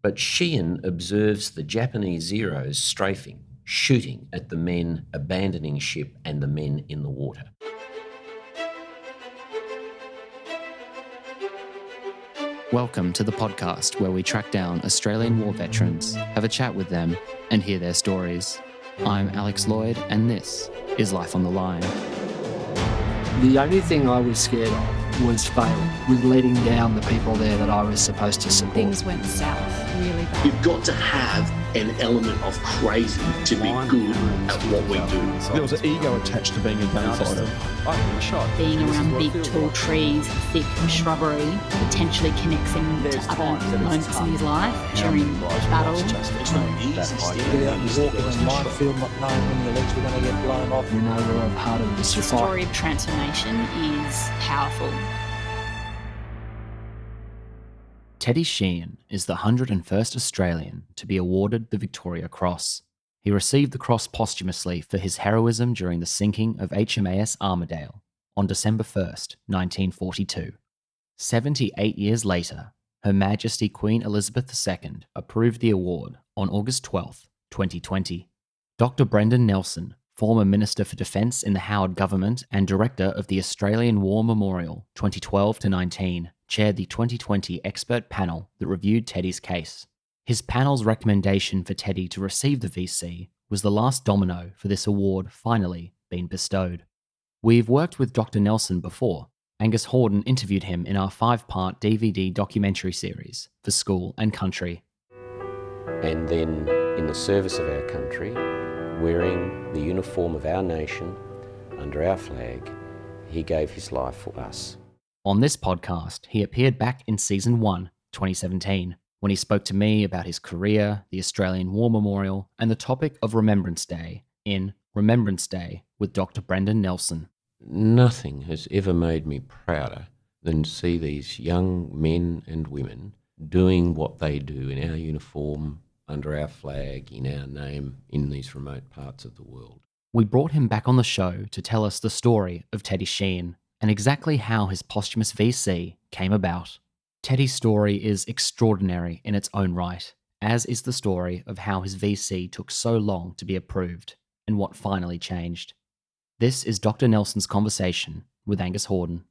But Sheean observes the Japanese Zeros strafing, shooting at the men abandoning ship and the men in the water. Welcome to the podcast where we track down Australian war veterans, have a chat with them, and hear their stories. I'm Alex Lloyd, and this is Life on the Line. The only thing I was scared of was failing, with letting down the people there that I was supposed to support. Things went south really bad. You've got to have an element of crazy to be good at what we do. There was an ego attached to being a gunfighter. I've been shot. Being around big tall trees, thick shrubbery, potentially connects him to other moments in his life during battle. Walking in a minefield, not knowing when your legs were going to get blown off. You know, we're all part of this The fight. story of transformation is powerful. Teddy Sheean is the 101st Australian to be awarded the Victoria Cross. He received the cross posthumously for his heroism during the sinking of HMAS Armidale on December 1st, 1942. 78 years later, Her Majesty Queen Elizabeth II approved the award on August 12, 2020. Dr. Brendan Nelson, former Minister for Defence in the Howard government and Director of the Australian War Memorial 2012-19, chaired the 2020 expert panel that reviewed Teddy's case. His panel's recommendation for Teddy to receive the VC was the last domino for this award finally being bestowed. We've worked with Dr. Nelson before. Angus Hordern interviewed him in our 5-part DVD documentary series for School and Country. And then, in the service of our country, wearing the uniform of our nation, under our flag, he gave his life for us. On this podcast, he appeared back in Season 1, 2017, when he spoke to me about his career, the Australian War Memorial, and the topic of Remembrance Day in Remembrance Day with Dr. Brendan Nelson. Nothing has ever made me prouder than to see these young men and women doing what they do in our uniform, under our flag, in our name, in these remote parts of the world. We brought him back on the show to tell us the story of Teddy Sheean and exactly how his posthumous VC came about. Teddy's story is extraordinary in its own right, as is the story of how his VC took so long to be approved and what finally changed. This is Dr. Nelson's conversation with Angus Hordern.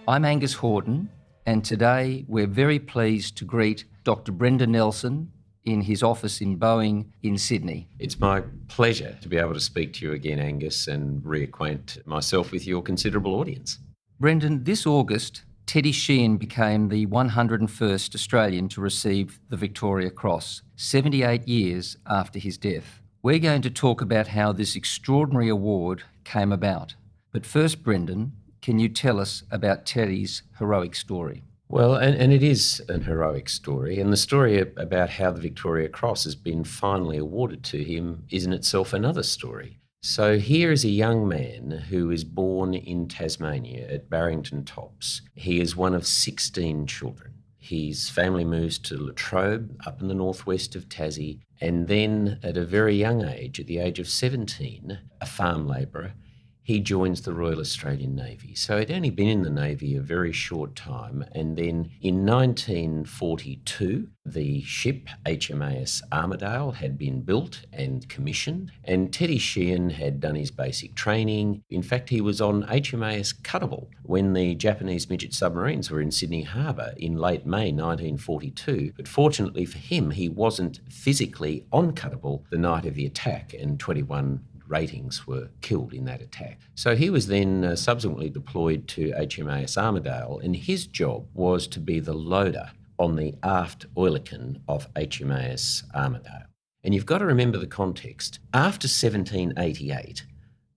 I'm Angus Hordern, and today we're very pleased to greet Dr. Brendan Nelson in his office in Boeing in Sydney. It's my pleasure to be able to speak to you again, Angus, and reacquaint myself with your considerable audience. Brendan, this August, Teddy Sheean became the 101st Australian to receive the Victoria Cross, 78 years after his death. We're going to talk about how this extraordinary award came about. But first, Brendan, can you tell us about Teddy's heroic story? Well, and it is an heroic story, and the story about how the Victoria Cross has been finally awarded to him is in itself another story. So here is a young man who is born in Tasmania at Barrington Tops. He is one of 16 children. His family moves to Latrobe, up in the northwest of Tassie, and then at a very young age, at the age of 17, a farm labourer, he joins the Royal Australian Navy. So he'd only been in the Navy a very short time, and then in 1942, the ship HMAS Armidale had been built and commissioned, and Teddy Sheean had done his basic training. In fact, he was on HMAS Cuttable when the Japanese midget submarines were in Sydney Harbour in late May 1942, but fortunately for him, he wasn't physically on Cuttable the night of the attack, and 21 ratings were killed in that attack. So he was then subsequently deployed to HMAS Armidale, and his job was to be the loader on the aft oilerkin of HMAS Armidale. And you've got to remember the context. After 1788,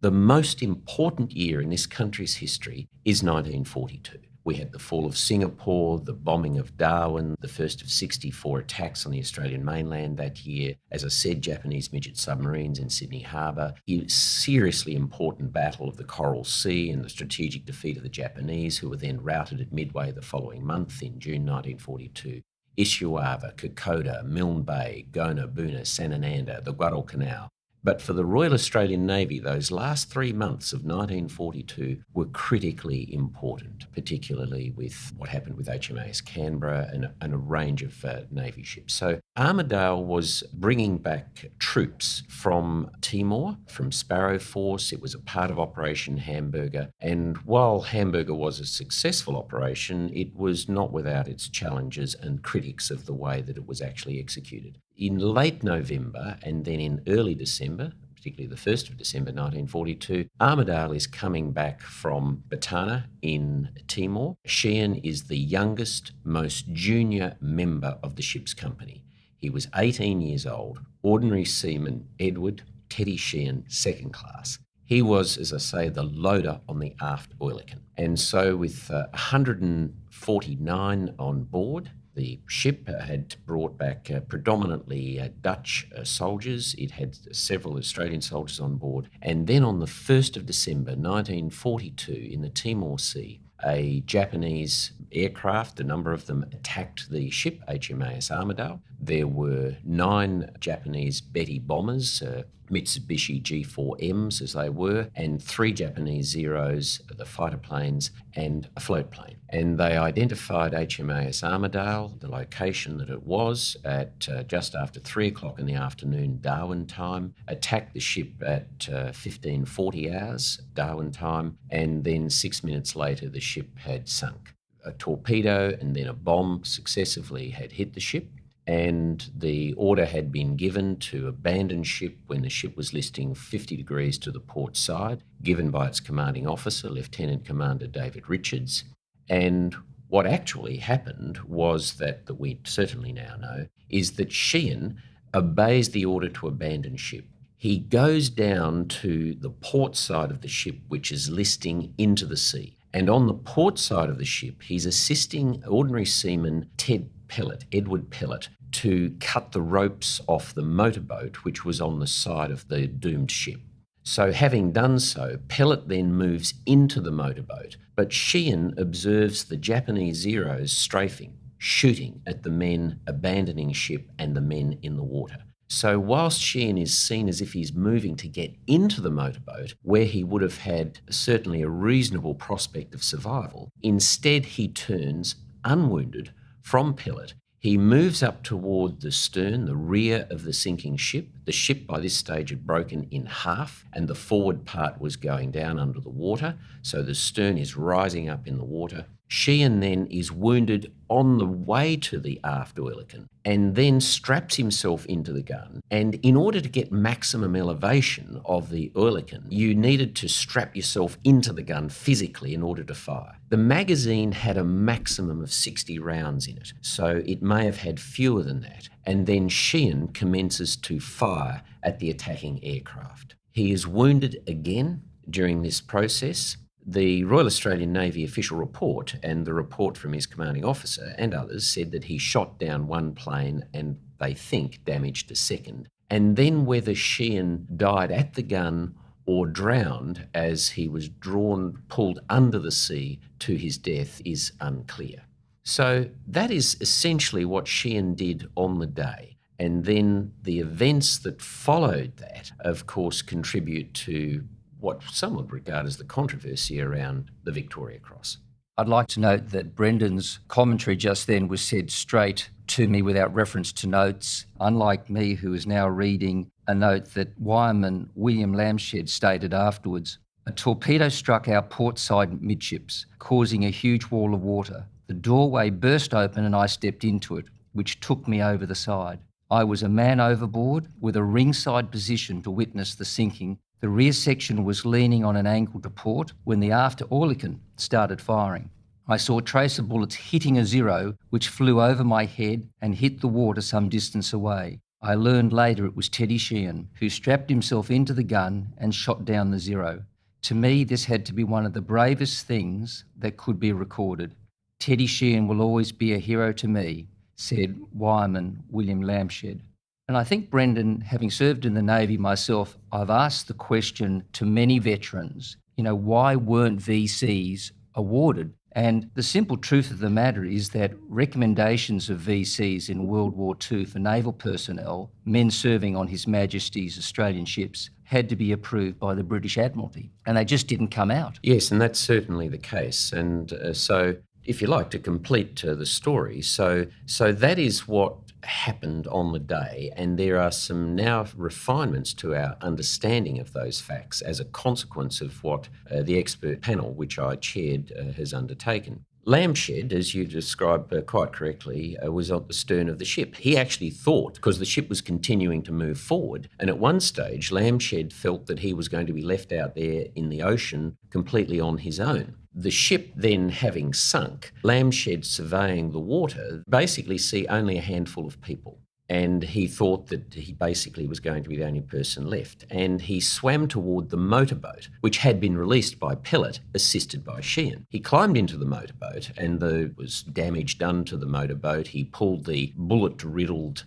the most important year in this country's history is 1942. We had the fall of Singapore, the bombing of Darwin, the first of 64 attacks on the Australian mainland that year. As I said, Japanese midget submarines in Sydney Harbour. A seriously important battle of the Coral Sea and the strategic defeat of the Japanese, who were then routed at Midway the following month in June 1942. Ishiwava, Kokoda, Milne Bay, Gona, Boona, Sanananda, the Guadalcanal. But for the Royal Australian Navy, those last 3 months of 1942 were critically important, particularly with what happened with HMAS Canberra and a range of Navy ships. So Armidale was bringing back troops from Timor, from Sparrow Force. It was a part of Operation Hamburger. And while Hamburger was a successful operation, it was not without its challenges and critics of the way that it was actually executed. In late November and then in early December, particularly the 1st of December 1942, Armidale is coming back from Batana in Timor. Sheean is the youngest, most junior member of the ship's company. He was 18 years old, ordinary seaman Edward Teddy Sheean, second class. He was, as I say, the loader on the aft oilerkin. And so with 149 on board, the ship had brought back predominantly Dutch soldiers. It had several Australian soldiers on board. And then on the 1st of December 1942, in the Timor Sea, a Japanese aircraft, a number of them, attacked the ship, HMAS Armidale. There were 9 Japanese Betty bombers, Mitsubishi G4Ms as they were, and 3 Japanese Zeros, the fighter planes, and a float plane. And they identified HMAS Armidale, the location that it was, at just after 3 o'clock in the afternoon Darwin time, attacked the ship at 15:40 hours Darwin time, and then 6 minutes later the ship had sunk. A torpedo and then a bomb successively had hit the ship, and the order had been given to abandon ship when the ship was listing 50 degrees to the port side, given by its commanding officer, Lieutenant Commander David Richards. And what actually happened was that we certainly now know, is that Sheean obeys the order to abandon ship. He goes down to the port side of the ship, which is listing into the sea. And on the port side of the ship, he's assisting ordinary seaman Edward Pellet, to cut the ropes off the motorboat, which was on the side of the doomed ship. So having done so, Pellet then moves into the motorboat, but Sheean observes the Japanese Zeros strafing, shooting at the men abandoning ship and the men in the water. So whilst Sheean is seen as if he's moving to get into the motorboat, where he would have had certainly a reasonable prospect of survival, instead he turns unwounded from Pellet. He moves up toward the stern, the rear of the sinking ship. The ship by this stage had broken in half and the forward part was going down under the water, so the stern is rising up in the water. Sheean then is wounded on the way to the aft oilerkin and then straps himself into the gun. And in order to get maximum elevation of the oilerkin, you needed to strap yourself into the gun physically in order to fire. The magazine had a maximum of 60 rounds in it, so it may have had fewer than that. And then Sheean commences to fire at the attacking aircraft. He is wounded again during this process. The Royal Australian Navy official report and the report from his commanding officer and others said that he shot down one plane and they think damaged a second. And then whether Sheean died at the gun or drowned as he was pulled under the sea to his death is unclear. So that is essentially what Sheean did on the day. And then the events that followed that, of course, contribute to what some would regard as the controversy around the Victoria Cross. I'd like to note that Brendan's commentary just then was said straight to me without reference to notes, unlike me, who is now reading a note that Wireman William Lambshed stated afterwards. A torpedo struck our port side midships, causing a huge wall of water. The doorway burst open and I stepped into it, which took me over the side. I was a man overboard with a ringside position to witness the sinking. The rear section was leaning on an angle to port when the after oilerkin started firing. I saw tracer bullets hitting a Zero, which flew over my head and hit the water some distance away. I learned later it was Teddy Sheean, who strapped himself into the gun and shot down the Zero. To me, this had to be one of the bravest things that could be recorded. Teddy Sheean will always be a hero to me, said Wireman William Lambshed. And I think, Brendan, having served in the Navy myself, I've asked the question to many veterans, why weren't VCs awarded? And the simple truth of the matter is that recommendations of VCs in World War II for naval personnel, men serving on His Majesty's Australian ships, had to be approved by the British Admiralty, and they just didn't come out. Yes, and that's certainly the case. And so, if you like, to complete the story, so that is what happened on the day, and there are some now refinements to our understanding of those facts as a consequence of what the expert panel, which I chaired, has undertaken. Lamshed, as you described quite correctly, was at the stern of the ship. He actually thought, because the ship was continuing to move forward, and at one stage Lamshed felt that he was going to be left out there in the ocean completely on his own. The ship then having sunk, Lamshed surveying the water, basically see only a handful of people. And he thought that he basically was going to be the only person left. And he swam toward the motorboat, which had been released by Pellet, assisted by Sheean. He climbed into the motorboat, and there was damage done to the motorboat. He pulled the bullet-riddled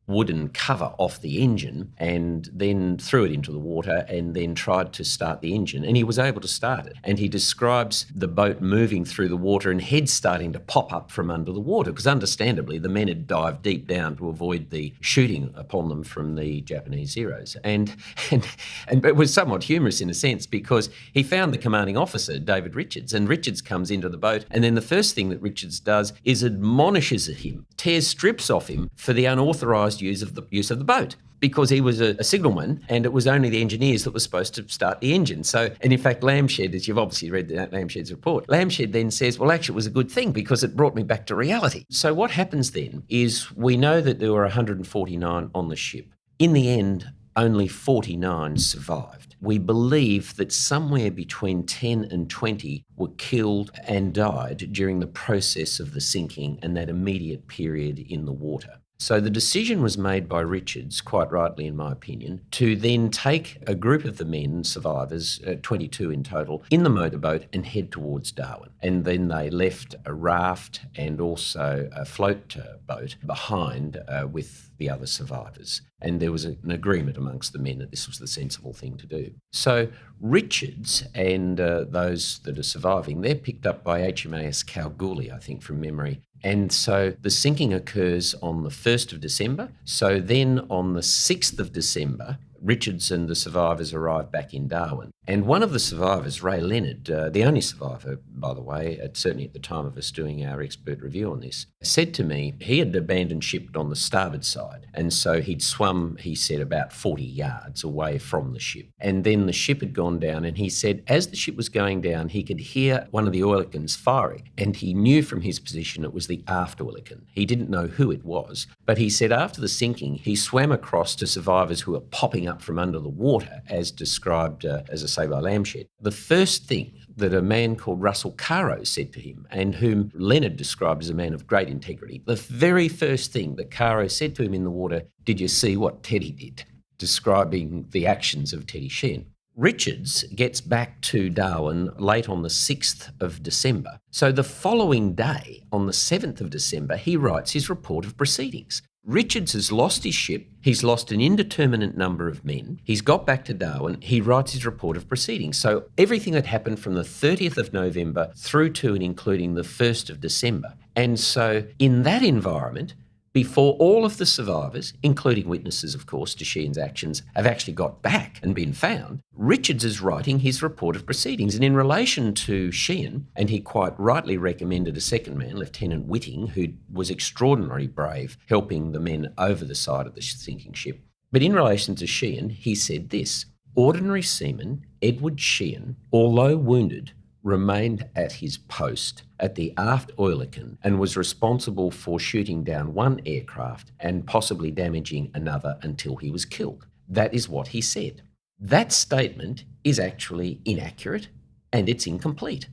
wooden cover off the engine and then threw it into the water and then tried to start the engine, and he was able to start it. And he describes the boat moving through the water and heads starting to pop up from under the water, because understandably the men had dived deep down to avoid the shooting upon them from the Japanese Zeros. And it was somewhat humorous in a sense, because he found the commanding officer, David Richards, and Richards comes into the boat, and then the first thing that Richards does is admonishes him, tears strips off him for the unauthorised use of the boat, because he was a signalman and it was only the engineers that were supposed to start the engine. So, and in fact, Lamshed, as you've obviously read Lamshed's report, Lamshed then says, well, actually it was a good thing because it brought me back to reality. So what happens then is we know that there were 149 on the ship. In the end, only 49 survived. We believe that somewhere between 10 and 20 were killed and died during the process of the sinking and that immediate period in the water. So the decision was made by Richards, quite rightly in my opinion, to then take a group of the men, survivors, 22 in total, in the motorboat and head towards Darwin. And then they left a raft and also a float boat behind with the other survivors. And there was an agreement amongst the men that this was the sensible thing to do. So Richards and those that are surviving, they're picked up by HMAS Kalgoorlie, I think, from memory. And so the sinking occurs on the 1st of December. So then on the 6th of December, Richards and the survivors arrived back in Darwin. And one of the survivors, Ray Leonard, the only survivor, by the way, certainly at the time of us doing our expert review on this, said to me he had abandoned ship on the starboard side. And so he'd swum, he said, about 40 yards away from the ship. And then the ship had gone down, and he said as the ship was going down, he could hear one of the oilicans firing. And he knew from his position it was the aft oilican. He didn't know who it was. But he said after the sinking, he swam across to survivors who were popping up from under the water, as described, as I say, by Lamshed. The first thing that a man called Russell Caro said to him, and whom Leonard described as a man of great integrity, the very first thing that Caro said to him in the water, "Did you see what Teddy did?" describing the actions of Teddy Sheean. Richards gets back to Darwin late on the 6th of December. So the following day, on the 7th of December, he writes his report of proceedings. Richards has lost his ship, he's lost an indeterminate number of men, he's got back to Darwin, he writes his report of proceedings. So everything that happened from the 30th of November through to and including the 1st of December. And so in that environment, before all of the survivors, including witnesses, of course, to Sheean's actions, have actually got back and been found, Richards is writing his report of proceedings. And in relation to Sheean, and he quite rightly recommended a second man, Lieutenant Whitting, who was extraordinarily brave, helping the men over the side of the sinking ship. But in relation to Sheean, he said this: ordinary seaman Edward Sheean, although wounded, remained at his post at the aft oilican and was responsible for shooting down one aircraft and possibly damaging another until he was killed. That is what he said. That statement is actually inaccurate and it's incomplete.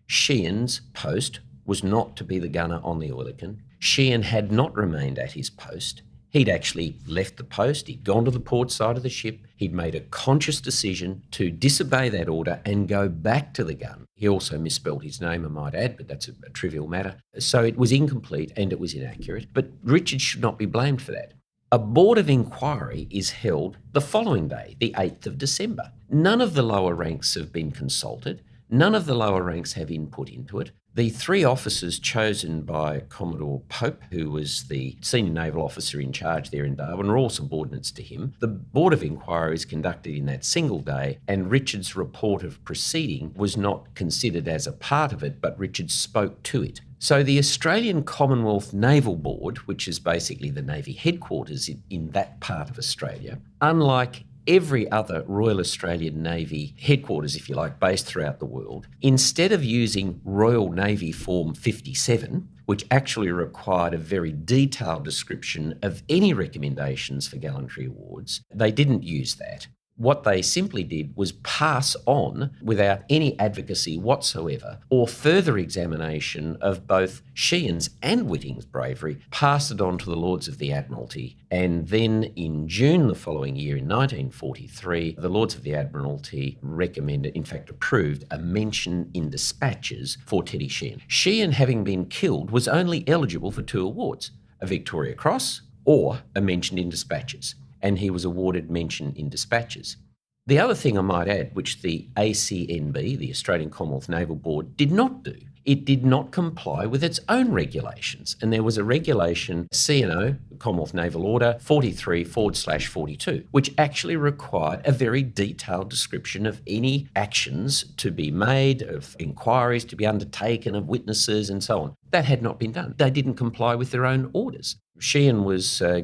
Sheean's post was not to be the gunner on the oilican. Sheean had not remained at his post. He'd actually left the post, he'd gone to the port side of the ship, he'd made a conscious decision to disobey that order and go back to the gun. He also misspelled his name, I might add, but that's a trivial matter. So it was incomplete and it was inaccurate, but Richard should not be blamed for that. A board of inquiry is held the following day, the 8th of December. None of the lower ranks have been consulted. None of the lower ranks have input into it. The three officers chosen by Commodore Pope, who was the senior naval officer in charge there in Darwin, were all subordinates to him. The Board of Inquiry is conducted in that single day, and Richard's report of proceeding was not considered as a part of it, but Richard spoke to it. So the Australian Commonwealth Naval Board, which is basically the Navy headquarters in that part of Australia, unlike every other Royal Australian Navy headquarters, if you like, based throughout the world, instead of using Royal Navy Form 57, which actually required a very detailed description of any recommendations for gallantry awards, they didn't use that. What they simply did was pass on, without any advocacy whatsoever or further examination of both Sheean's and Whitting's bravery, passed it on to the Lords of the Admiralty. And then in June the following year, in 1943, the Lords of the Admiralty recommended, in fact approved, a mention in dispatches for Teddy Sheean. Sheean, having been killed, was only eligible for two awards, a Victoria Cross or a mention in dispatches, and he was awarded mention in dispatches. The other thing I might add, which the ACNB, the Australian Commonwealth Naval Board, did not do, it did not comply with its own regulations. And there was a regulation, CNO, Commonwealth Naval Order 43/42, which actually required a very detailed description of any actions to be made, of inquiries to be undertaken, of witnesses and so on. That had not been done. They didn't comply with their own orders. Sheean was finally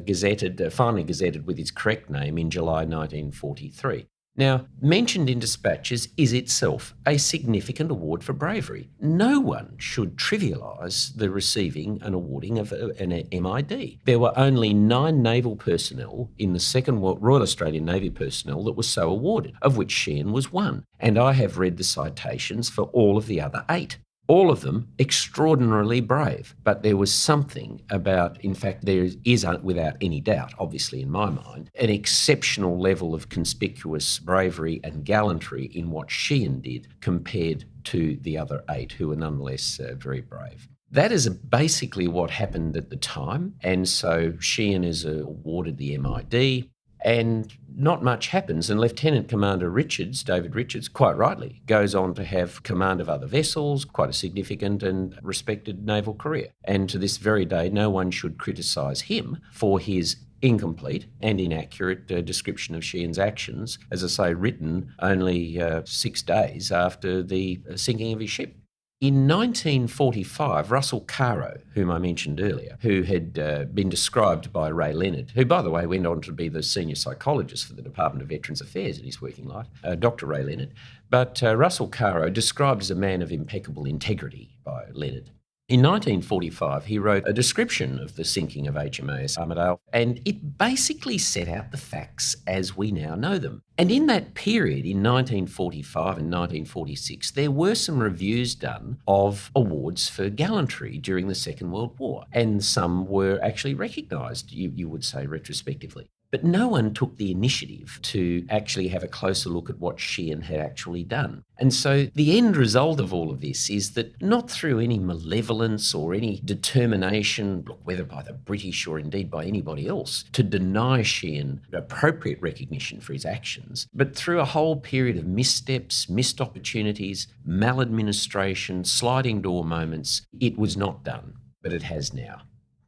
gazetted with his correct name in July 1943. Now, mentioned in dispatches is itself a significant award for bravery. No one should trivialise the receiving and awarding of an MID. There were only 9 naval personnel in the Second Royal Australian Navy personnel that was so awarded, of which Sheean was one. And I have read the citations for all of the other 8. All of them extraordinarily brave, but there was something about, in fact, there is without any doubt, obviously in my mind, an exceptional level of conspicuous bravery and gallantry in what Sheean did compared to the other 8, who were nonetheless very brave. That is basically what happened at the time, and so Sheean is awarded the MID. And not much happens, and Lieutenant Commander David Richards, quite rightly, goes on to have command of other vessels, quite a significant and respected naval career. And to this very day, no one should criticise him for his incomplete and inaccurate description of Sheean's actions, as I say, written only 6 days after the sinking of his ship. In 1945, Russell Caro, whom I mentioned earlier, who had been described by Ray Leonard, who, by the way, went on to be the senior psychologist for the Department of Veterans Affairs in his working life, Dr. Ray Leonard, but Russell Caro, described as a man of impeccable integrity by Leonard. In 1945, he wrote a description of the sinking of HMAS Armidale, and it basically set out the facts as we now know them. And in that period, in 1945 and 1946, there were some reviews done of awards for gallantry during the Second World War, and some were actually recognised, you would say, retrospectively. But no one took the initiative to actually have a closer look at what Sheean had actually done. And so the end result of all of this is that, not through any malevolence or any determination, whether by the British or indeed by anybody else, to deny Sheean appropriate recognition for his actions, but through a whole period of missteps, missed opportunities, maladministration, sliding door moments, it was not done, but it has now.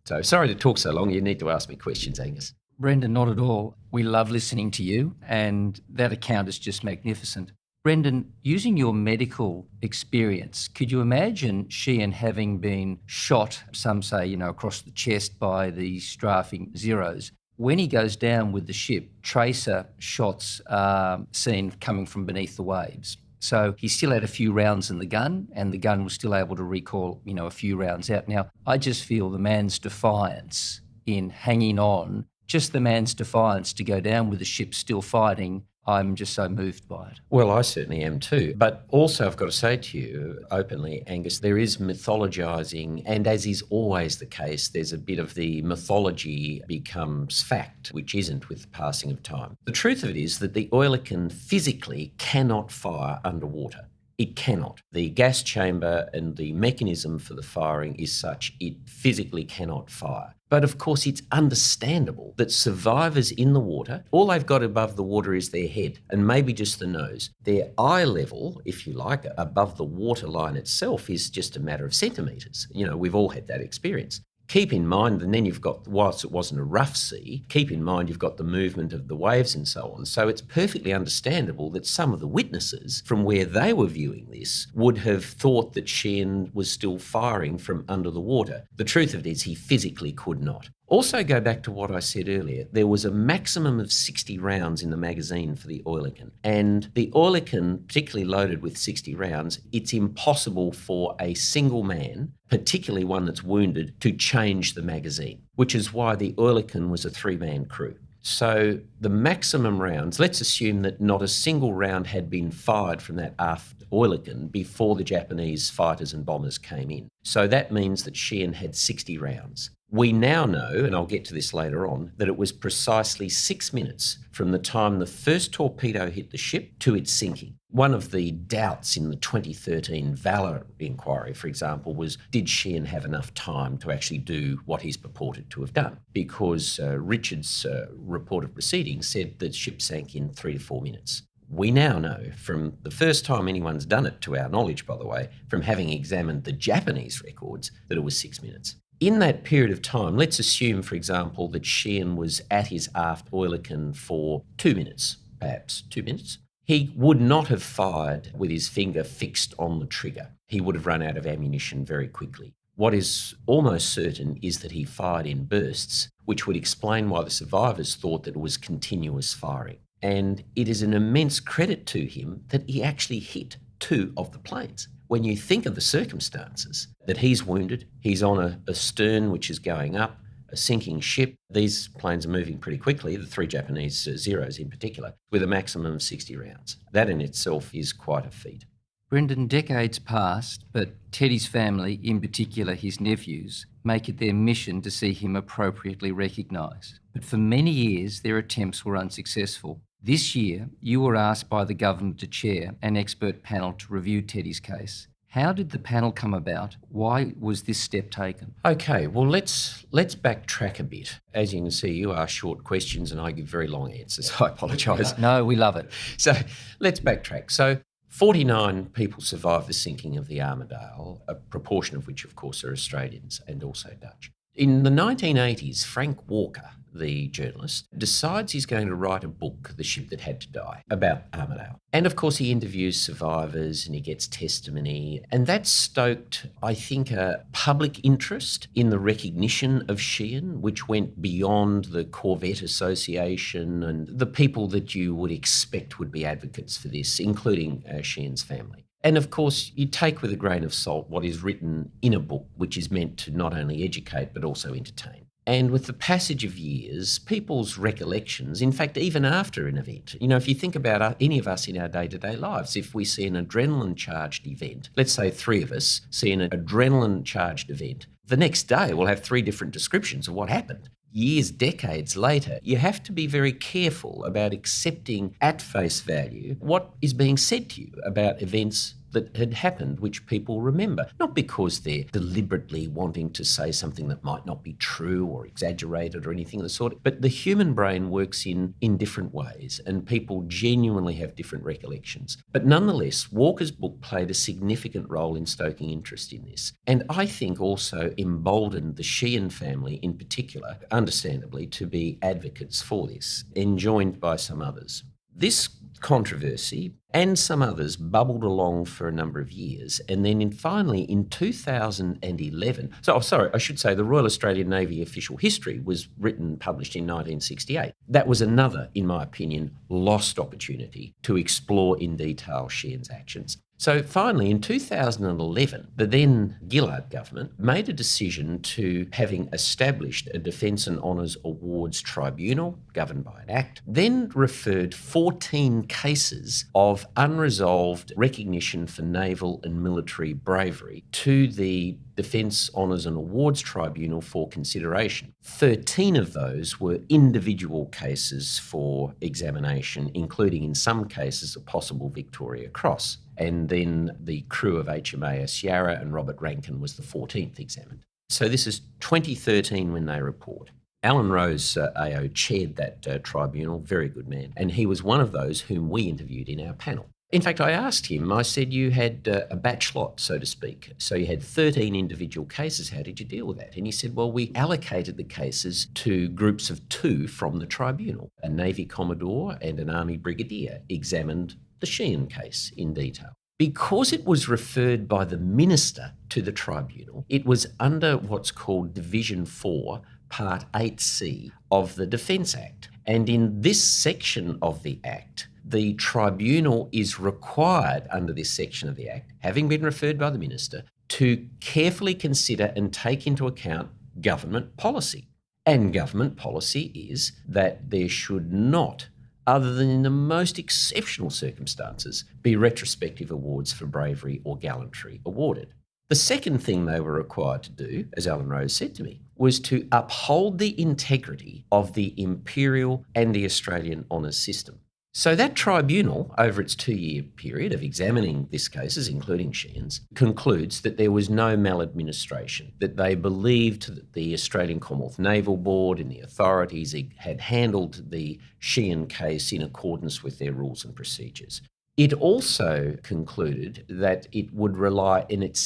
So sorry to talk so long. You need to ask me questions, Angus. Brendan, not at all. We love listening to you, and that account is just magnificent. Brendan, using your medical experience, could you imagine Sheean having been shot, some say, across the chest by the strafing Zeros? When he goes down with the ship, tracer shots are seen coming from beneath the waves. So he still had a few rounds in the gun, and the gun was still able to recall, a few rounds out. Now, I just feel the man's defiance in hanging on, just the man's defiance to go down with the ship still fighting, I'm just so moved by it. Well, I certainly am too. But also I've got to say to you openly, Angus, there is mythologising, and as is always the case, there's a bit of the mythology becomes fact, which isn't with the passing of time. The truth of it is that the Oerlikon physically cannot fire underwater. It cannot. The gas chamber and the mechanism for the firing is such it physically cannot fire. But of course, it's understandable that survivors in the water, all they've got above the water is their head and maybe just the nose. Their eye level, if you like, above the water line itself is just a matter of centimetres. We've all had that experience. Keep in mind, and then you've got, whilst it wasn't a rough sea, keep in mind you've got the movement of the waves and so on. So it's perfectly understandable that some of the witnesses from where they were viewing this would have thought that Sheean was still firing from under the water. The truth of it is he physically could not. Also go back to what I said earlier. There was a maximum of 60 rounds in the magazine for the Oerlikon. And the Oerlikon, particularly loaded with 60 rounds, it's impossible for a single man, particularly one that's wounded, to change the magazine, which is why the Oerlikon was a 3-man crew. So the maximum rounds, let's assume that not a single round had been fired from that aft Oerlikon before the Japanese fighters and bombers came in. So that means that Sheean had 60 rounds. We now know, and I'll get to this later on, that it was precisely 6 minutes from the time the first torpedo hit the ship to its sinking. One of the doubts in the 2013 Valor inquiry, for example, was did Sheean have enough time to actually do what he's purported to have done? Because Richard's report of proceedings said that the ship sank in 3 to 4 minutes. We now know, from the first time anyone's done it, to our knowledge, by the way, from having examined the Japanese records, that it was 6 minutes. In that period of time, let's assume, for example, that Sheean was at his aft Oerlikon for 2 minutes, perhaps 2 minutes. He would not have fired with his finger fixed on the trigger. He would have run out of ammunition very quickly. What is almost certain is that he fired in bursts, which would explain why the survivors thought that it was continuous firing. And it is an immense credit to him that he actually hit 2 of the planes. When you think of the circumstances, that he's wounded, he's on a stern which is going up, a sinking ship. These planes are moving pretty quickly, the 3 Japanese Zeros in particular, with a maximum of 60 rounds. That in itself is quite a feat. Brendan, decades passed, but Teddy's family, in particular his nephews, make it their mission to see him appropriately recognised. But for many years, their attempts were unsuccessful. This year, you were asked by the government to chair an expert panel to review Teddy's case. How did the panel come about? Why was this step taken? Okay, well, let's backtrack a bit. As you can see, you ask short questions and I give very long answers. I apologise. No, we love it. So let's backtrack. So 49 people survived the sinking of the Armidale, a proportion of which, of course, are Australians and also Dutch. In the 1980s, Frank Walker, the journalist, decides he's going to write a book, The Ship That Had to Die, about Armidale. And of course, he interviews survivors and he gets testimony. And that stoked, I think, a public interest in the recognition of Sheean, which went beyond the Corvette Association and the people that you would expect would be advocates for this, including Sheean's family. And of course, you take with a grain of salt what is written in a book, which is meant to not only educate but also entertain. And with the passage of years, people's recollections, in fact, even after an event, if you think about any of us in our day-to-day lives, if we see an adrenaline-charged event, let's say 3 of us see an adrenaline-charged event, the next day we'll have 3 different descriptions of what happened. Years, decades later, you have to be very careful about accepting at face value what is being said to you about events that had happened, which people remember. Not because they're deliberately wanting to say something that might not be true or exaggerated or anything of the sort, but the human brain works in different ways and people genuinely have different recollections. But nonetheless, Walker's book played a significant role in stoking interest in this. And I think also emboldened the Sheean family in particular, understandably, to be advocates for this, enjoined by some others. This controversy and some others bubbled along for a number of years. And then finally in 2011, the Royal Australian Navy official history was written and published in 1968. That was another, in my opinion, lost opportunity to explore in detail Sheean's actions. So finally, in 2011, the then Gillard government made a decision to, having established a Defence and Honours Awards Tribunal governed by an Act, then referred 14 cases of unresolved recognition for naval and military bravery to the Defence Honours and Awards Tribunal for consideration. 13 of those were individual cases for examination, including in some cases a possible Victoria Cross. And then the crew of HMAS Yarra and Robert Rankin was the 14th examined. So this is 2013 when they report. Alan Rose, AO, chaired that tribunal, very good man, and he was one of those whom we interviewed in our panel. In fact, I asked him, I said, you had a batch lot, so to speak. So you had 13 individual cases. How did you deal with that? And he said, well, we allocated the cases to groups of 2 from the tribunal. A Navy Commodore and an Army Brigadier examined the Sheean case in detail. Because it was referred by the Minister to the tribunal, it was under what's called Division 4, Part 8C of the Defence Act. And in this section of the Act, the tribunal is required under this section of the Act, having been referred by the Minister, to carefully consider and take into account government policy. And government policy is that there should not, other than in the most exceptional circumstances, be retrospective awards for bravery or gallantry awarded. The second thing they were required to do, as Alan Rose said to me, was to uphold the integrity of the imperial and the Australian honours system. So that tribunal, over its 2-year period of examining these cases, including Sheean's, concludes that there was no maladministration, that they believed that the Australian Commonwealth Naval Board and the authorities had handled the Sheean case in accordance with their rules and procedures. It also concluded that it would rely, and it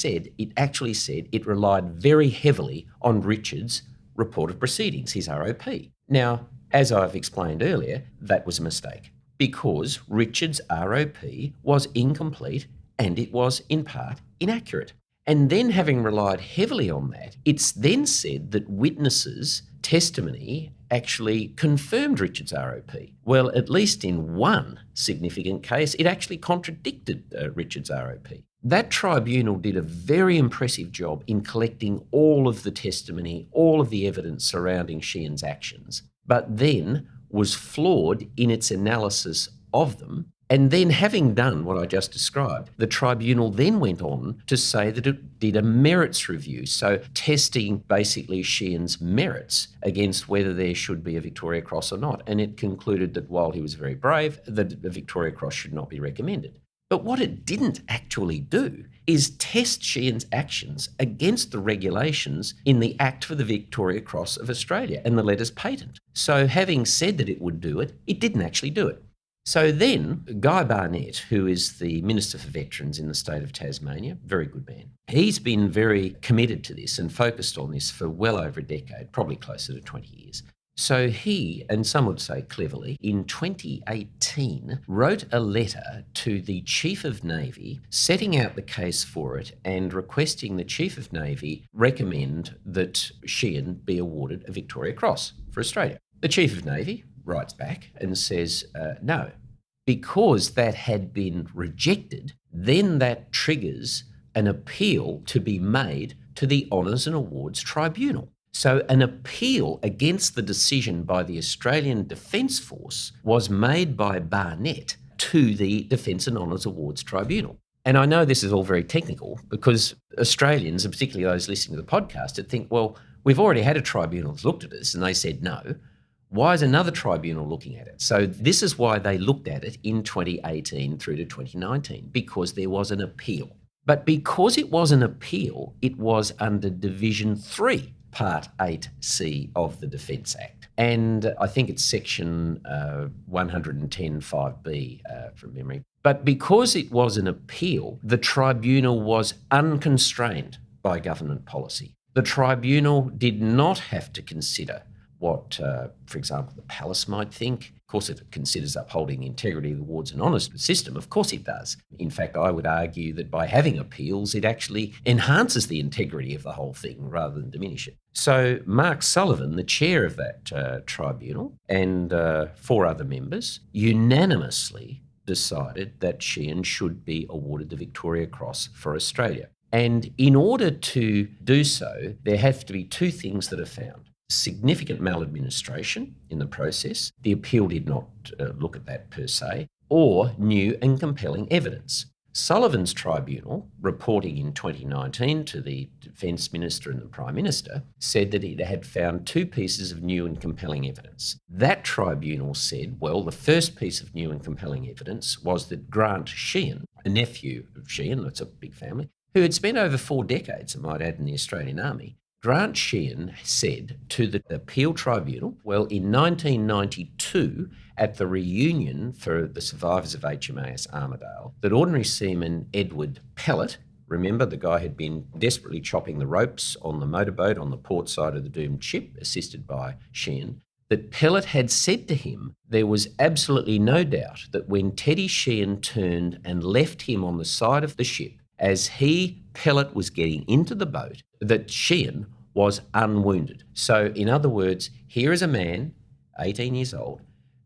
actually said it relied very heavily on Richard's report of proceedings, his ROP. Now, as I've explained earlier, that was a mistake because Richard's ROP was incomplete and it was in part inaccurate. And then having relied heavily on that, it's then said that witnesses' testimony actually confirmed Richard's ROP. Well, at least in one significant case, it actually contradicted Richard's ROP. That tribunal did a very impressive job in collecting all of the testimony, all of the evidence surrounding Sheean's actions, but then was flawed in its analysis of them. And then having done what I just described, the tribunal then went on to say that it did a merits review, so testing basically Sheean's merits against whether there should be a Victoria Cross or not. And it concluded that while he was very brave, that the Victoria Cross should not be recommended. But what it didn't actually do is test Sheean's actions against the regulations in the Act for the Victoria Cross of Australia and the letters patent. So having said that it would do it, it didn't actually do it. So then Guy Barnett, who is the Minister for Veterans in the state of Tasmania, very good man, he's been very committed to this and focused on this for well over a decade, probably closer to 20 years. So he, and some would say cleverly, in 2018 wrote a letter to the Chief of Navy setting out the case for it and requesting the Chief of Navy recommend that Sheean be awarded a Victoria Cross for Australia. The Chief of Navy writes back and says no. Because that had been rejected, then that triggers an appeal to be made to the Honours and Awards Tribunal. So an appeal against the decision by the Australian Defence Force was made by Barnett to the Defence and Honours Awards Tribunal. And I know this is all very technical because Australians, and particularly those listening to the podcast, would think, well, we've already had a tribunal that's looked at this and they said no. Why is another tribunal looking at it? So this is why they looked at it in 2018 through to 2019, because there was an appeal. But because it was an appeal, it was under Division 3, Part 8C of the Defence Act. And I think it's Section 110(5)(b) from memory. But because it was an appeal, the tribunal was unconstrained by government policy. The tribunal did not have to consider what, for example, the palace might think. Of course, if it considers upholding the integrity of the awards and honours system, of course it does. In fact, I would argue that by having appeals, it actually enhances the integrity of the whole thing rather than diminish it. So Mark Sullivan, the chair of that tribunal, and 4 other members unanimously decided that Sheean should be awarded the Victoria Cross for Australia. And in order to do so, there have to be 2 things that are found. Significant maladministration in the process, the appeal did not look at that per se, or new and compelling evidence. Sullivan's tribunal, reporting in 2019 to the Defence Minister and the Prime Minister, said that it had found 2 pieces of new and compelling evidence. That tribunal said, well, the first piece of new and compelling evidence was that Grant Sheean, a nephew of Sheean, that's a big family, who had spent over 4 decades, I might add, in the Australian Army, Grant Sheean said to the appeal tribunal, well, in 1992, at the reunion for the survivors of HMAS Armidale, that Ordinary Seaman Edward Pellet, remember the guy had been desperately chopping the ropes on the motorboat on the port side of the doomed ship, assisted by Sheean, that Pellet had said to him there was absolutely no doubt that when Teddy Sheean turned and left him on the side of the ship, as he, Pellet, was getting into the boat, that Sheean was unwounded. So, in other words, here is a man, 18 years old,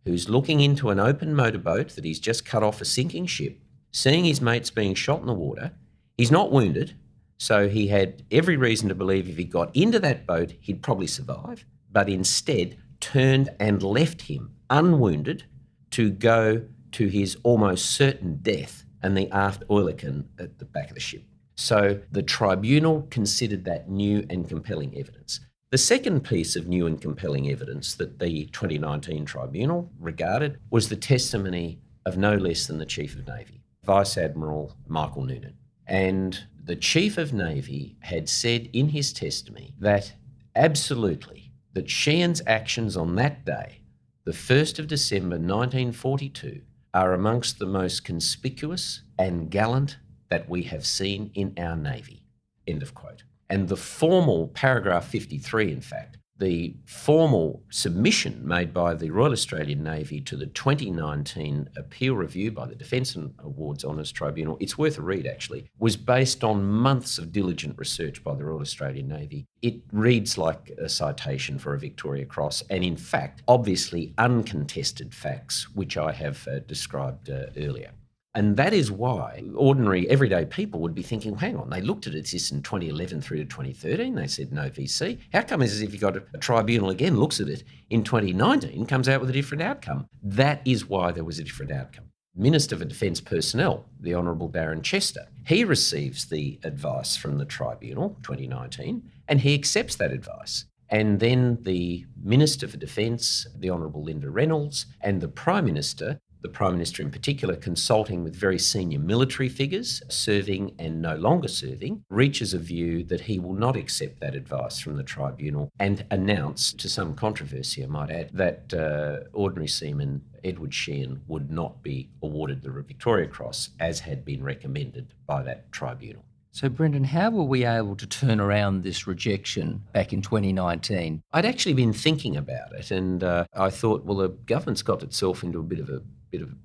who's looking into an open motorboat that he's just cut off a sinking ship, seeing his mates being shot in the water. He's not wounded, so he had every reason to believe if he got into that boat, he'd probably survive, but instead turned and left him unwounded to go to his almost certain death and the aft oilercan at the back of the ship. So the tribunal considered that new and compelling evidence. The second piece of new and compelling evidence that the 2019 tribunal regarded was the testimony of no less than the Chief of Navy, Vice Admiral Michael Noonan. And the Chief of Navy had said in his testimony that absolutely that Sheean's actions on that day, the 1st of December 1942, are amongst the most conspicuous and gallant that we have seen in our Navy, end of quote. And the formal paragraph 53, in fact, the formal submission made by the Royal Australian Navy to the 2019 appeal review by the Defence and Awards Honours Tribunal, it's worth a read actually, was based on months of diligent research by the Royal Australian Navy. It reads like a citation for a Victoria Cross and in fact, obviously uncontested facts, which I have described earlier. And that is why ordinary, everyday people would be thinking, hang on, they looked at this in 2011 through to 2013, they said no VC. How come it's as if you got a tribunal again, looks at it in 2019, comes out with a different outcome? That is why there was a different outcome. Minister for Defence Personnel, the Honourable Darren Chester, he receives the advice from the tribunal, 2019, and he accepts that advice. And then the Minister for Defence, the Honourable Linda Reynolds, and the Prime Minister in particular, consulting with very senior military figures, serving and no longer serving, reaches a view that he will not accept that advice from the tribunal and announce, to some controversy I might add, that Ordinary Seaman Edward Sheean would not be awarded the Victoria Cross as had been recommended by that tribunal. So, Brendan, how were we able to turn around this rejection back in 2019? I'd actually been thinking about it and I thought, well, the government's got itself into a bit of a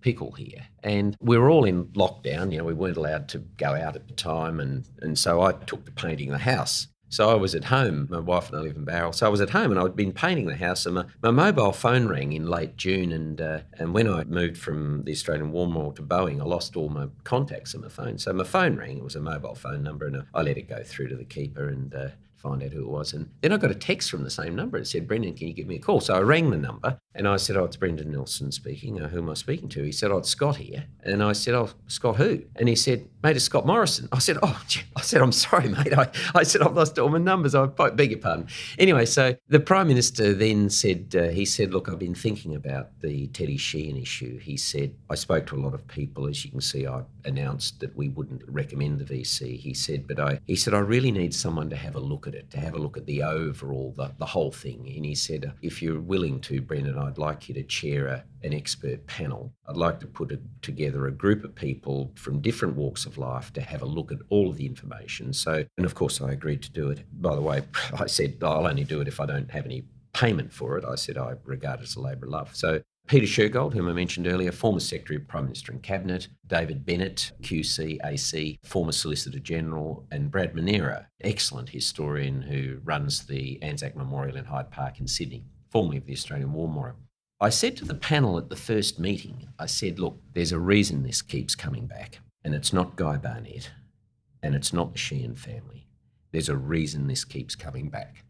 pickle here. And we were all in lockdown, we weren't allowed to go out at the time and so I took to painting the house. So I was at home, my wife and I live in Barrel, so I was at home and I'd been painting the house and my mobile phone rang in late June and when I moved from the Australian War Memorial to Boeing, I lost all my contacts on my phone. So my phone rang, it was a mobile phone number and I let it go through to the keeper and find out who it was. And then I got a text from the same number. It said, Brendan, can you give me a call? So I rang the number and I said, it's Brendan Nelson speaking. Who am I speaking to? He said, it's Scott here. And I said, Scott who? And he said, mate, it's Scott Morrison. I said, I'm sorry, mate. I said, I've lost all my numbers. I beg your pardon. Anyway, so the Prime Minister then said, look, I've been thinking about the Teddy Sheean issue. He said, I spoke to a lot of people. As you can see, I announced that we wouldn't recommend the VC. He said, I really need someone to have a look at it, to have a look at the overall, the whole thing. And he said, if you're willing to, Brendan, I'd like you to chair an expert panel. I'd like to put together a group of people from different walks of life to have a look at all of the information. So, and of course I agreed to do it. By the way, I said, I'll only do it if I don't have any payment for it. I said, I regard it as a labour of love. So Peter Shergold, whom I mentioned earlier, former Secretary of Prime Minister and Cabinet, David Bennett, QC, AC, former Solicitor General, and Brad Monero, excellent historian who runs the Anzac Memorial in Hyde Park in Sydney, formerly of the Australian War Memorial. I said to the panel at the first meeting, I said, look, there's a reason this keeps coming back, and it's not Guy Barnett, and it's not the Sheean family. There's a reason this keeps coming back,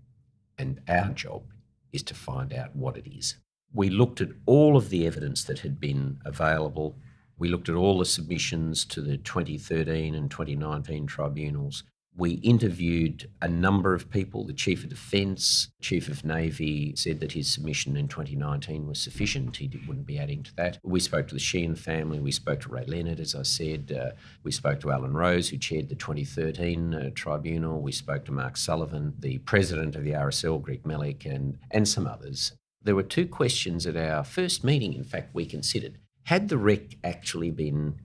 and our job is to find out what it is. We looked at all of the evidence that had been available. We looked at all the submissions to the 2013 and 2019 tribunals. We interviewed a number of people. The Chief of Defence, Chief of Navy said that his submission in 2019 was sufficient. He wouldn't be adding to that. We spoke to the Sheean family. We spoke to Ray Leonard, as I said. We spoke to Alan Rose, who chaired the 2013 tribunal. We spoke to Mark Sullivan, the president of the RSL, Greg Mellick, and some others. There were two questions at our first meeting, in fact, we considered. Had the wreck actually been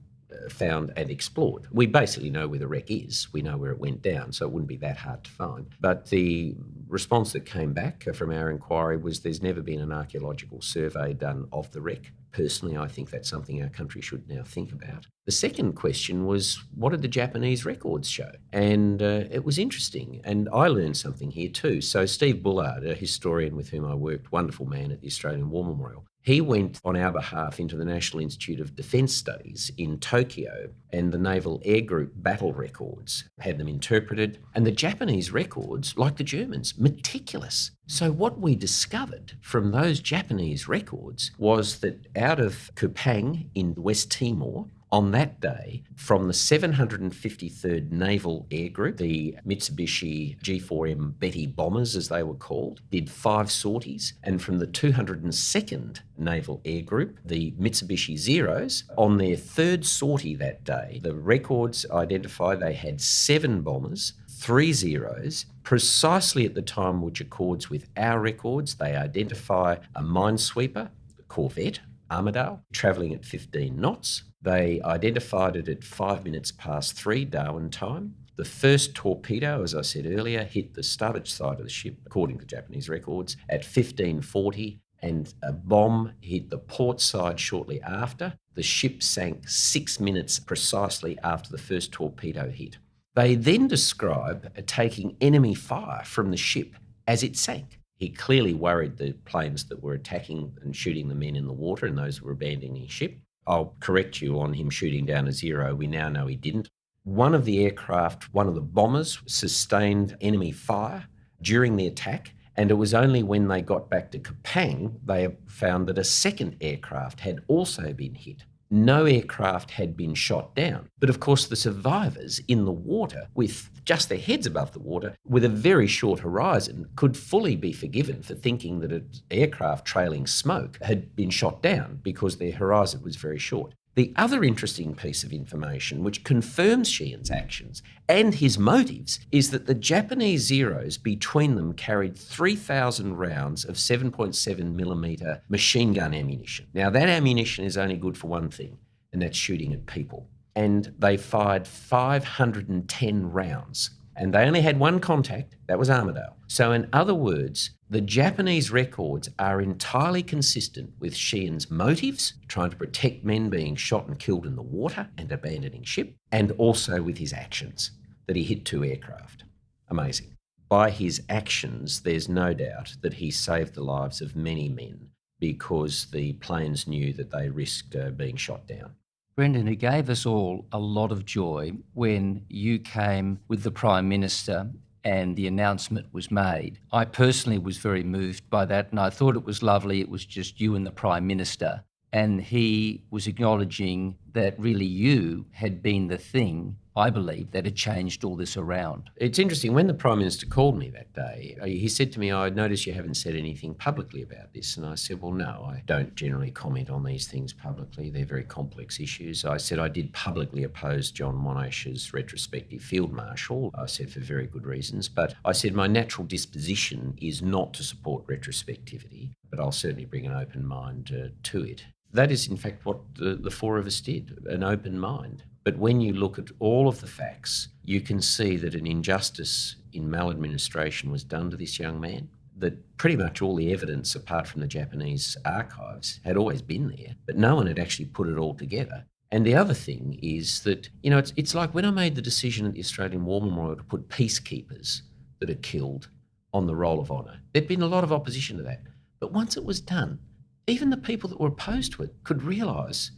found and explored? We basically know where the wreck is. We know where it went down, so it wouldn't be that hard to find. But the response that came back from our inquiry was there's never been an archaeological survey done of the wreck. Personally, I think that's something our country should now think about. The second question was, what did the Japanese records show? And it was interesting, and I learned something here too. So Steve Bullard, a historian with whom I worked, wonderful man at the Australian War Memorial, he went on our behalf into the National Institute of Defence Studies in Tokyo, and the Naval Air Group battle records, had them interpreted. And the Japanese records, like the Germans, meticulous. So what we discovered from those Japanese records was that out of Kupang in West Timor, on that day, from the 753rd Naval Air Group, the Mitsubishi G4M Betty bombers, as they were called, did 5 sorties. And from the 202nd Naval Air Group, the Mitsubishi Zeros, on their 3rd sortie that day, the records identified they had 7 bombers, 3 Zeros, precisely at the time which accords with our records. They identify a minesweeper, the corvette, Armidale, travelling at 15 knots. They identified it at 5 minutes past 3 Darwin time. The first torpedo, as I said earlier, hit the starboard side of the ship, according to Japanese records, at 15:40, and a bomb hit the port side shortly after. The ship sank 6 minutes precisely after the first torpedo hit. They then describe taking enemy fire from the ship as it sank. He clearly worried the planes that were attacking and shooting the men in the water and those who were abandoning his ship. I'll correct you on him shooting down a Zero. We now know he didn't. One of the aircraft, one of the bombers, sustained enemy fire during the attack, and it was only when they got back to Kupang they found that a second aircraft had also been hit. No aircraft had been shot down. But of course, the survivors in the water, with just their heads above the water, with a very short horizon, could fully be forgiven for thinking that an aircraft trailing smoke had been shot down because their horizon was very short. The other interesting piece of information which confirms Sheean's actions and his motives is that the Japanese Zeros between them carried 3,000 rounds of 7.7mm machine gun ammunition. Now that ammunition is only good for one thing, and that's shooting at people. And they fired 510 rounds. And they only had one contact, that was Armidale. So in other words, the Japanese records are entirely consistent with Sheean's motives, trying to protect men being shot and killed in the water and abandoning ship, and also with his actions, that he hit 2 aircraft. Amazing. By his actions, there's no doubt that he saved the lives of many men because the planes knew that they risked being shot down. Brendan, it gave us all a lot of joy when you came with the Prime Minister and the announcement was made. I personally was very moved by that, and I thought it was lovely. It was just you and the Prime Minister, and he was acknowledging that really you had been the thing, I believe, that had changed all this around. It's interesting, when the Prime Minister called me that day, he said to me, I notice you haven't said anything publicly about this. And I said, well, no, I don't generally comment on these things publicly. They're very complex issues. I said I did publicly oppose John Monash's retrospective Field Marshal. I said for very good reasons. But I said my natural disposition is not to support retrospectivity, but I'll certainly bring an open mind to it. That is, in fact, what the 4 of us did, an open mind. But when you look at all of the facts, you can see that an injustice in maladministration was done to this young man, that pretty much all the evidence, apart from the Japanese archives, had always been there, but no one had actually put it all together. And the other thing is that, it's like when I made the decision at the Australian War Memorial to put peacekeepers that are killed on the Roll of Honour. There'd been a lot of opposition to that. But once it was done, even the people that were opposed to it could realise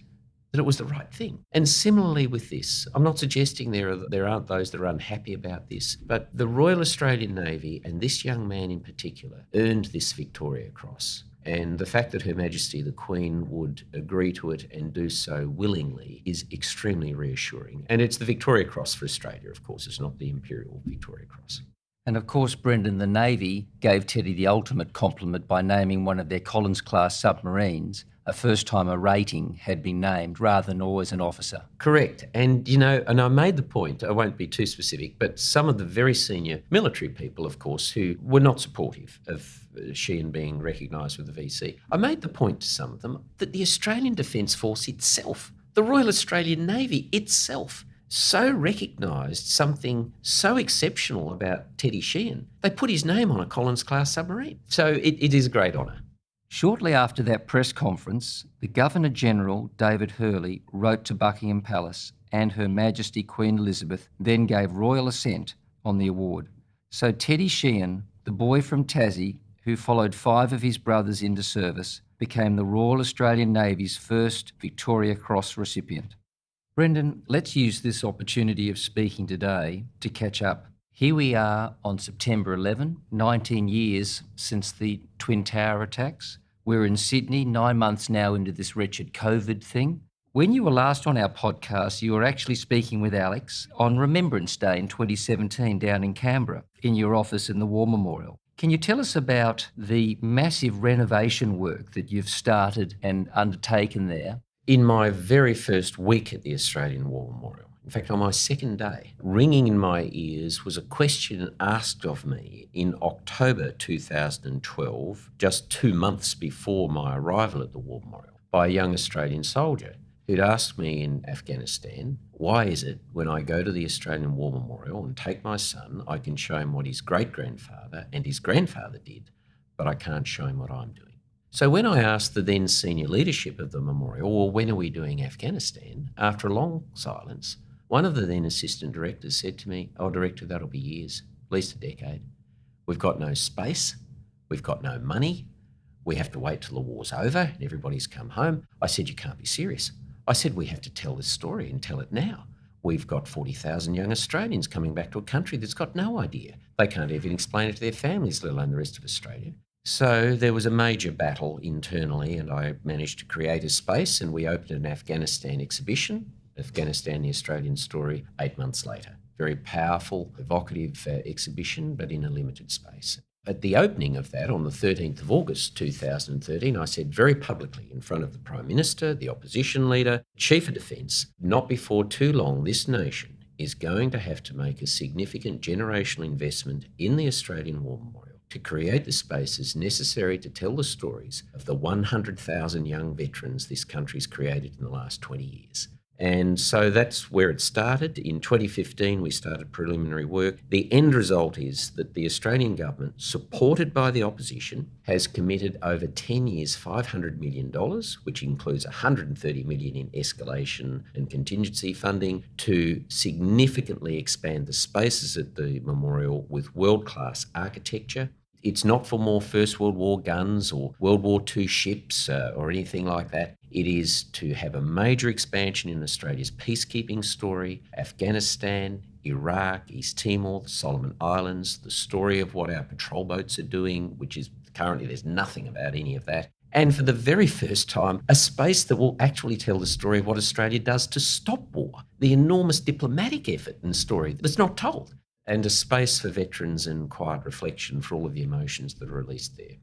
that it was the right thing. And similarly with this, I'm not suggesting there aren't those that are unhappy about this, but the Royal Australian Navy and this young man in particular earned this Victoria Cross. And the fact that Her Majesty the Queen would agree to it and do so willingly is extremely reassuring. And it's the Victoria Cross for Australia, of course. It's not the Imperial Victoria Cross. And of course, Brendan, the Navy gave Teddy the ultimate compliment by naming one of their Collins-class submarines a first-time a rating had been named rather than always an officer. Correct. And, and I made the point, I won't be too specific, but some of the very senior military people, of course, who were not supportive of Sheean being recognised with the VC, I made the point to some of them that the Australian Defence Force itself, the Royal Australian Navy itself, so recognised something so exceptional about Teddy Sheean, they put his name on a Collins-class submarine. So it is a great honour. Shortly after that press conference, the Governor-General, David Hurley, wrote to Buckingham Palace and Her Majesty Queen Elizabeth then gave royal assent on the award. So Teddy Sheean, the boy from Tassie, who followed 5 of his brothers into service, became the Royal Australian Navy's first Victoria Cross recipient. Brendan, let's use this opportunity of speaking today to catch up. Here we are on September 11, 19 years since the Twin Tower attacks. We're in Sydney, 9 months now into this wretched COVID thing. When you were last on our podcast, you were actually speaking with Alex on Remembrance Day in 2017 down in Canberra in your office in the War Memorial. Can you tell us about the massive renovation work that you've started and undertaken there? In my very first week at the Australian War Memorial, in fact, on my second day, ringing in my ears was a question asked of me in October 2012, just 2 months before my arrival at the War Memorial, by a young Australian soldier who'd asked me in Afghanistan, why is it when I go to the Australian War Memorial and take my son, I can show him what his great-grandfather and his grandfather did, but I can't show him what I'm doing? So when I asked the then senior leadership of the memorial, well, when are we doing Afghanistan? After a long silence, one of the then assistant directors said to me, oh, Director, that'll be years, at least a decade. We've got no space, we've got no money, we have to wait till the war's over and everybody's come home. I said, you can't be serious. I said, we have to tell this story and tell it now. We've got 40,000 young Australians coming back to a country that's got no idea. They can't even explain it to their families, let alone the rest of Australia. So there was a major battle internally and I managed to create a space and we opened an Afghanistan exhibition, Afghanistan, the Australian Story, 8 months later. Very powerful, evocative exhibition, but in a limited space. At the opening of that, on the 13th of August 2013, I said very publicly in front of the Prime Minister, the Opposition Leader, Chief of Defence, not before too long this nation is going to have to make a significant generational investment in the Australian War Memorial to create the spaces necessary to tell the stories of the 100,000 young veterans this country's created in the last 20 years. And so that's where it started. In 2015, we started preliminary work. The end result is that the Australian government, supported by the opposition, has committed over 10 years $500 million, which includes $130 million in escalation and contingency funding, to significantly expand the spaces at the memorial with world-class architecture. It's not for more First World War guns or World War II ships or anything like that. It is to have a major expansion in Australia's peacekeeping story, Afghanistan, Iraq, East Timor, the Solomon Islands, the story of what our patrol boats are doing, which is currently there's nothing about any of that. And for the very first time, a space that will actually tell the story of what Australia does to stop war, the enormous diplomatic effort and story that's not told, and a space for veterans and quiet reflection for all of the emotions that are released there.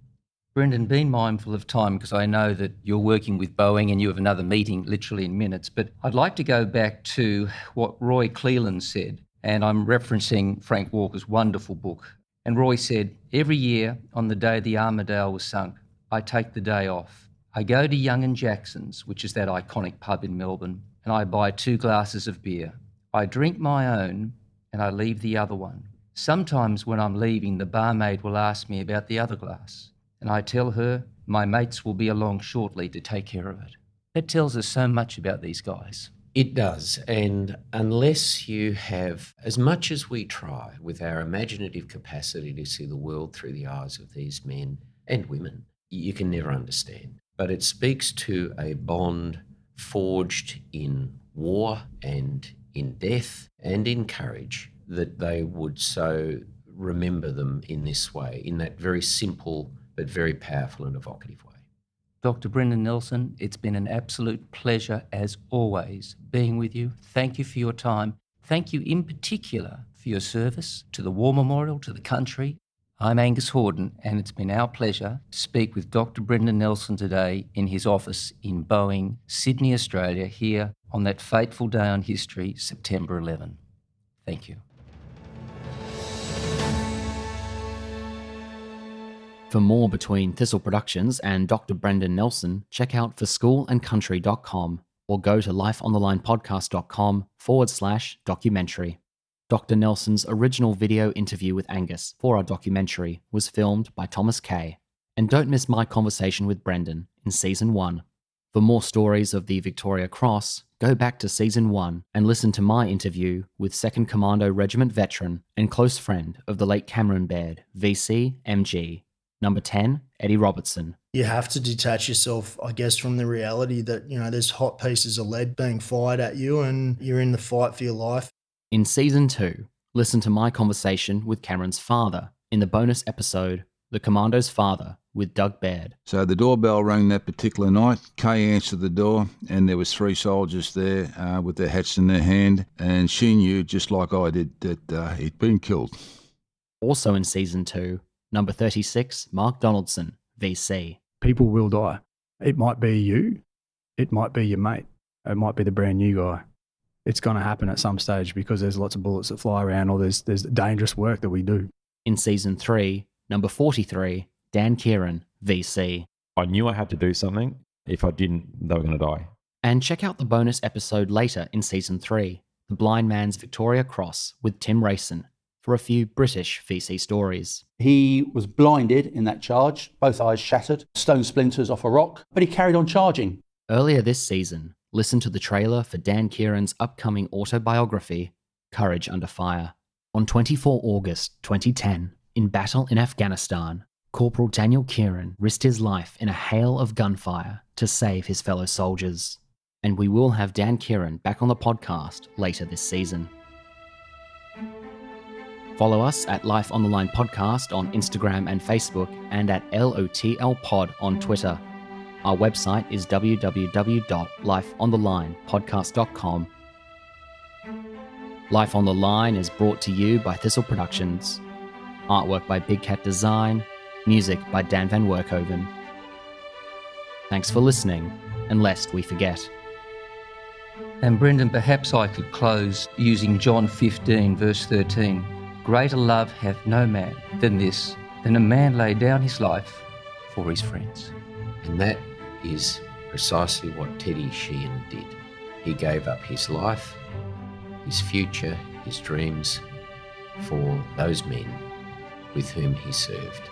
Brendan, being mindful of time, because I know that you're working with Boeing and you have another meeting literally in minutes, but I'd like to go back to what Roy Cleland said, and I'm referencing Frank Walker's wonderful book. And Roy said, every year on the day the Armidale was sunk, I take the day off. I go to Young and Jackson's, which is that iconic pub in Melbourne, and I buy 2 glasses of beer. I drink my own and I leave the other one. Sometimes when I'm leaving, the barmaid will ask me about the other glass. And I tell her, my mates will be along shortly to take care of it. That tells us so much about these guys. It does, and unless you have, as much as we try with our imaginative capacity to see the world through the eyes of these men and women, you can never understand. But it speaks to a bond forged in war and in death and in courage that they would so remember them in this way, in that very simple but very powerful and evocative way. Dr. Brendan Nelson, it's been an absolute pleasure as always being with you. Thank you for your time. Thank you in particular for your service to the War Memorial, to the country. I'm Angus Hordern, and it's been our pleasure to speak with Dr. Brendan Nelson today in his office in Boeing, Sydney, Australia, here on that fateful day on history, September 11. Thank you. For more between Thistle Productions and Dr. Brendan Nelson, check out forschoolandcountry.com or go to lifeonthelinepodcast.com/documentary. Dr. Nelson's original video interview with Angus for our documentary was filmed by Thomas Kay. And don't miss my conversation with Brendan in Season 1. For more stories of the Victoria Cross, go back to Season 1 and listen to my interview with 2nd Commando Regiment veteran and close friend of the late Cameron Baird, VC MG. Number 10, Eddie Robertson. You have to detach yourself, I guess, from the reality that, there's hot pieces of lead being fired at you and you're in the fight for your life. In Season 2, listen to my conversation with Cameron's father in the bonus episode, The Commando's Father, with Doug Baird. So the doorbell rang that particular night. Kay answered the door, and there was 3 soldiers there with their hats in their hand, and she knew, just like I did, that he'd been killed. Also in Season 2, number 36, Mark Donaldson, VC. People will die. It might be you. It might be your mate. It might be the brand new guy. It's going to happen at some stage because there's lots of bullets that fly around or there's dangerous work that we do. In Season 3, number 43, Dan Kieran, VC. I knew I had to do something. If I didn't, they were going to die. And check out the bonus episode later in Season 3, The Blind Man's Victoria Cross, with Tim Rayson, for a few British VC stories. He was blinded in that charge, both eyes shattered, stone splinters off a rock, but he carried on charging. Earlier this season, listen to the trailer for Dan Kieran's upcoming autobiography, Courage Under Fire. On 24 August 2010, in battle in Afghanistan, Corporal Daniel Kieran risked his life in a hail of gunfire to save his fellow soldiers. And we will have Dan Kieran back on the podcast later this season. Follow us at Life on the Line Podcast on Instagram and Facebook, and at LOTL Pod on Twitter. Our website is www.lifeonthelinepodcast.com. Life on the Line is brought to you by Thistle Productions. Artwork by Big Cat Design. Music by Dan Van Werkhoven. Thanks for listening, and lest we forget. And Brendan, perhaps I could close using John 15, verse 13. Greater love hath no man than this, than a man lay down his life for his friends. And that is precisely what Teddy Sheean did. He gave up his life, his future, his dreams for those men with whom he served.